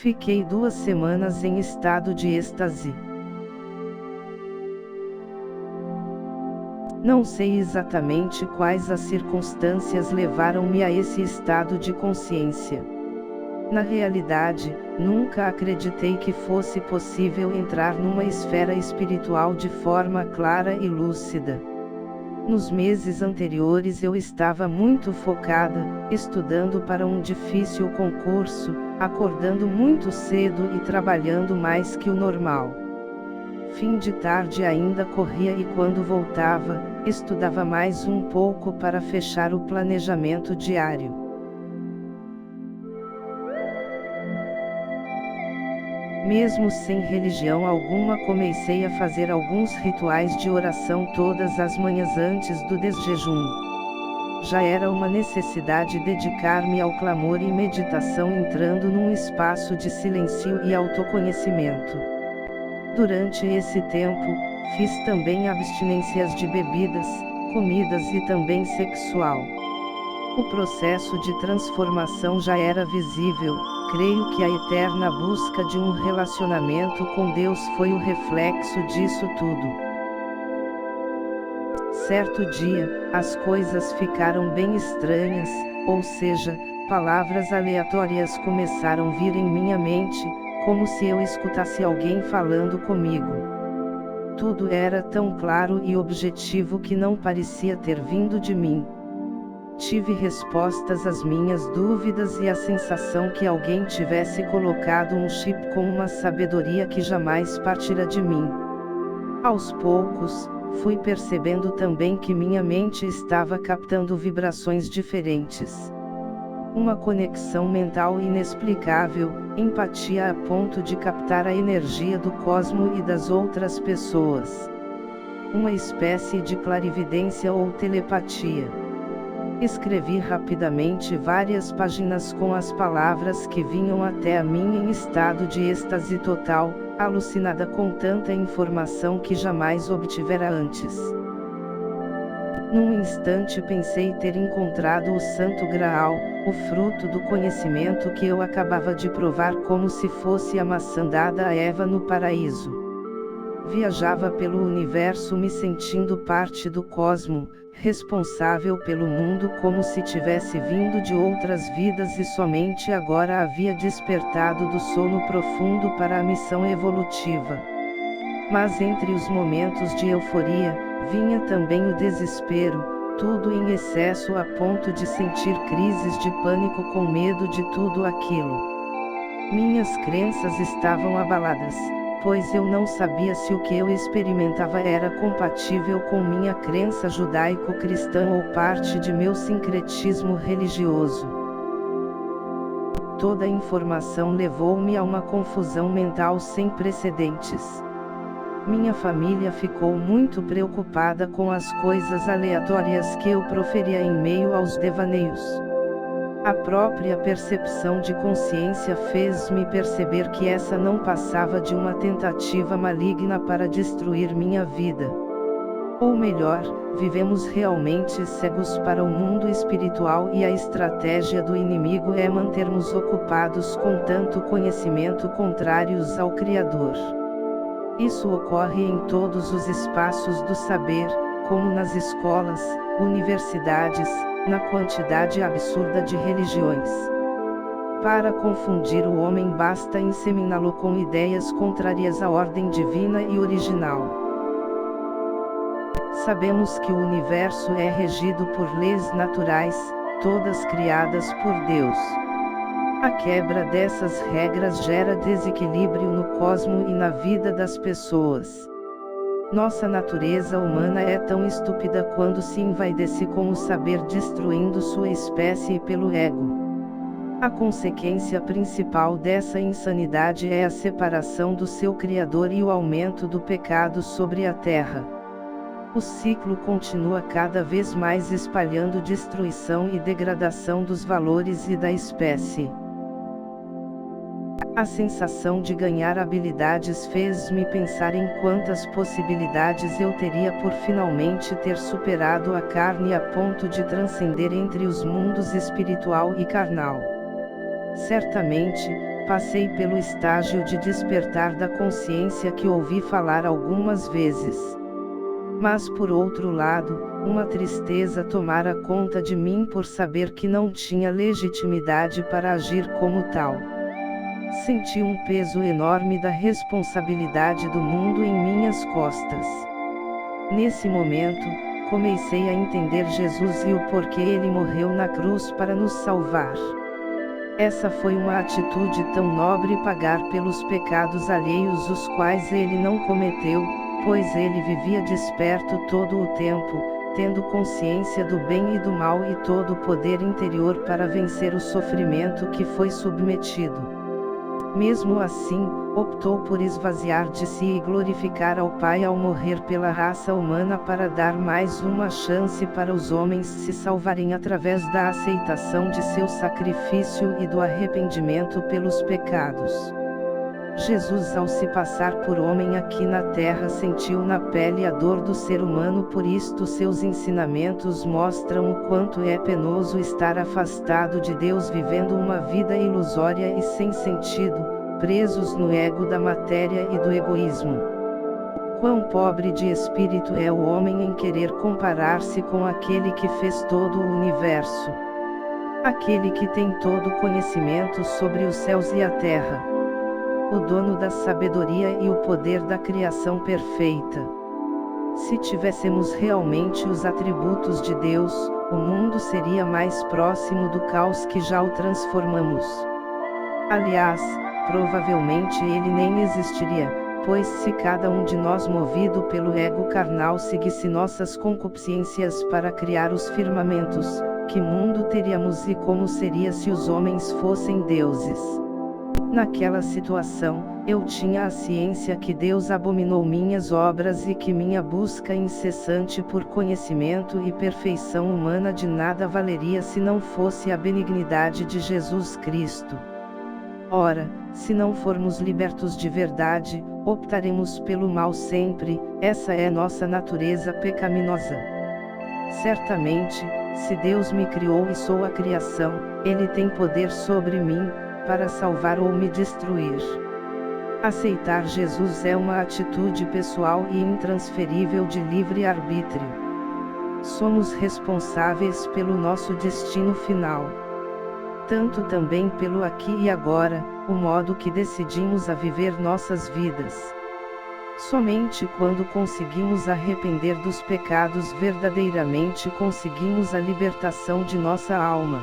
Fiquei 2 semanas em estado de êxtase. Não sei exatamente quais as circunstâncias levaram-me a esse estado de consciência. Na realidade, nunca acreditei que fosse possível entrar numa esfera espiritual de forma clara e lúcida. Nos meses anteriores eu estava muito focada, estudando para um difícil concurso, acordando muito cedo e trabalhando mais que o normal. Fim de tarde ainda corria e quando voltava, estudava mais um pouco para fechar o planejamento diário. Mesmo sem religião alguma, comecei a fazer alguns rituais de oração todas as manhãs antes do desjejum. Já era uma necessidade dedicar-me ao clamor e meditação, entrando num espaço de silêncio e autoconhecimento. Durante esse tempo, fiz também abstinências de bebidas, comidas e também sexual. O processo de transformação já era visível. Creio que a eterna busca de um relacionamento com Deus foi o reflexo disso tudo. Certo dia, as coisas ficaram bem estranhas, ou seja, palavras aleatórias começaram a vir em minha mente, como se eu escutasse alguém falando comigo. Tudo era tão claro e objetivo que não parecia ter vindo de mim. Tive respostas às minhas dúvidas e a sensação que alguém tivesse colocado um chip com uma sabedoria que jamais partirá de mim. Aos poucos, fui percebendo também que minha mente estava captando vibrações diferentes. Uma conexão mental inexplicável, empatia a ponto de captar a energia do cosmo e das outras pessoas. Uma espécie de clarividência ou telepatia. Escrevi rapidamente várias páginas com as palavras que vinham até a mim em estado de êxtase total, alucinada com tanta informação que jamais obtivera antes. Num instante pensei ter encontrado o Santo Graal, o fruto do conhecimento que eu acabava de provar, como se fosse a maçã dada a Eva no paraíso. Viajava pelo universo me sentindo parte do cosmo, responsável pelo mundo, como se tivesse vindo de outras vidas e somente agora havia despertado do sono profundo para a missão evolutiva. Mas entre os momentos de euforia, vinha também o desespero, tudo em excesso a ponto de sentir crises de pânico com medo de tudo aquilo. Minhas crenças estavam abaladas, pois eu não sabia se o que eu experimentava era compatível com minha crença judaico-cristã ou parte de meu sincretismo religioso. Toda a informação levou-me a uma confusão mental sem precedentes. Minha família ficou muito preocupada com as coisas aleatórias que eu proferia em meio aos devaneios. A própria percepção de consciência fez-me perceber que essa não passava de uma tentativa maligna para destruir minha vida. Ou melhor, vivemos realmente cegos para o mundo espiritual e a estratégia do inimigo é manter-nos ocupados com tanto conhecimento contrários ao Criador. Isso ocorre em todos os espaços do saber, como nas escolas, universidades, na quantidade absurda de religiões. Para confundir o homem basta inseminá-lo com ideias contrárias à ordem divina e original. Sabemos que o universo é regido por leis naturais, todas criadas por Deus. A quebra dessas regras gera desequilíbrio no cosmo e na vida das pessoas. Nossa natureza humana é tão estúpida quando se envaidece com o saber, destruindo sua espécie pelo ego. A consequência principal dessa insanidade é a separação do seu Criador e o aumento do pecado sobre a terra. O ciclo continua cada vez mais, espalhando destruição e degradação dos valores e da espécie. A sensação de ganhar habilidades fez-me pensar em quantas possibilidades eu teria por finalmente ter superado a carne a ponto de transcender entre os mundos espiritual e carnal. Certamente, passei pelo estágio de despertar da consciência que ouvi falar algumas vezes. Mas por outro lado, uma tristeza tomara conta de mim por saber que não tinha legitimidade para agir como tal. Senti um peso enorme da responsabilidade do mundo em minhas costas. Nesse momento, comecei a entender Jesus e o porquê ele morreu na cruz para nos salvar. Essa foi uma atitude tão nobre, pagar pelos pecados alheios os quais ele não cometeu, pois ele vivia desperto todo o tempo, tendo consciência do bem e do mal e todo o poder interior para vencer o sofrimento que foi submetido. Mesmo assim, optou por esvaziar de si e glorificar ao Pai ao morrer pela raça humana para dar mais uma chance para os homens se salvarem através da aceitação de seu sacrifício e do arrependimento pelos pecados. Jesus, ao se passar por homem aqui na terra, sentiu na pele a dor do ser humano, por isto seus ensinamentos mostram o quanto é penoso estar afastado de Deus, vivendo uma vida ilusória e sem sentido, presos no ego da matéria e do egoísmo. Quão pobre de espírito é o homem em querer comparar-se com aquele que fez todo o universo. Aquele que tem todo o conhecimento sobre os céus e a terra. O dono da sabedoria e o poder da criação perfeita. Se tivéssemos realmente os atributos de Deus, o mundo seria mais próximo do caos que já o transformamos. Aliás, provavelmente ele nem existiria, pois se cada um de nós, movido pelo ego carnal, seguisse nossas concupiscências para criar os firmamentos, que mundo teríamos e como seria se os homens fossem deuses? Naquela situação, eu tinha a ciência que Deus abominou minhas obras e que minha busca incessante por conhecimento e perfeição humana de nada valeria se não fosse a benignidade de Jesus Cristo. Ora, se não formos libertos de verdade, optaremos pelo mal sempre, essa é nossa natureza pecaminosa. Certamente, se Deus me criou e sou a criação, Ele tem poder sobre mim, para salvar ou me destruir. Aceitar Jesus é uma atitude pessoal e intransferível de livre arbítrio. Somos responsáveis pelo nosso destino final. Tanto também pelo aqui e agora, o modo que decidimos a viver nossas vidas. Somente quando conseguimos arrepender dos pecados verdadeiramente conseguimos a libertação de nossa alma.